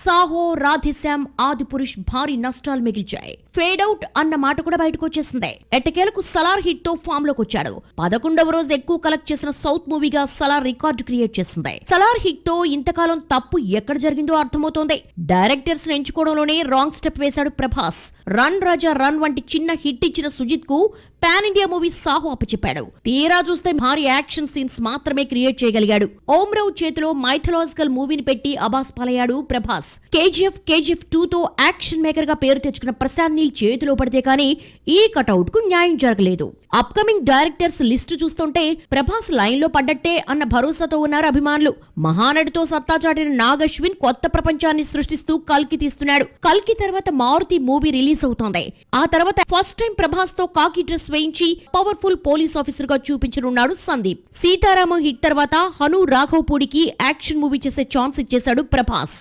సాహో, రాధేశ్యామ్, ఆదిపురుష్ భారీ నష్టాలు మిగిల్చాయి. Fade out అన్న మాట కూడా బయటకు వచ్చేసింది. ఎట్టకేలకు సలార్ హిట్ తో ఫామ్ లోకి వచ్చాడు. 11వ రోజు ఎక్కువ కలెక్ట్ చేసిన సౌత్ మూవీగా సలార్ రికార్డు క్రియేట్ చేసింది. సలార్ హిట్ తో ఇంతకాలం తప్పు ఎక్కడ జరిగిందో అర్థమవుతోంది. డైరెక్టర్స్ ని ఎంచుకోవడంలోనే రాంగ్ స్టెప్ వేశాడు ప్రభాస్. రన్ రాజా రన్ వంటి చిన్న హిట్ ఇచ్చిన సుజిత్ కు పాన్ ఇండియా మూవీ సాహో అప్పచెప్పాడు. తీరా చూస్తే భారీ యాక్షన్ సీన్స్ మాత్రమే క్రియేట్ చేయగలిగాడు. ఓమ్రావు చేతిలో మైథలాజికల్ మూవీని పెట్టి అబాస్ పాలయ్యాడు ప్రభాస్. కేజీఎఫ్ 2 తో యాక్షన్ మేకర్ గా పేరు తెచ్చుకున్న ప్రశాంత్ నీల్ చేతిలో పడితే కానీ ఈ కటౌట్ కు న్యాయం జరగలేదు. అప్కమింగ్ డైరెక్టర్స్ లిస్టు చూస్తుంటే ప్రభాస్ లైన్ లో పడ్డట్టే అన్న భరోసాతో ఉన్నారు అభిమానులు. మహానటితో సత్తా చాటిన నాగ్ అశ్విన్ కొత్త ప్రపంచాన్ని సృష్టిస్తూ కల్కి తీస్తున్నాడు. కల్కి తర్వాత మారుతి మూవీ రిలీజ్ అవుతోంది. ఆ తర్వాత ఫస్ట్ టైం ప్రభాస్ తో కాకి డ్రెస్ వేయించి పవర్ఫుల్ పోలీస్ ఆఫీసర్ గా చూపించనున్నాడు సందీప్. సీతారామం హిట్ తర్వాత హను రాఘవపూడికి యాక్షన్ మూవీ చేసే ఛాన్స్ ఇచ్చేశాడు ప్రభాస్.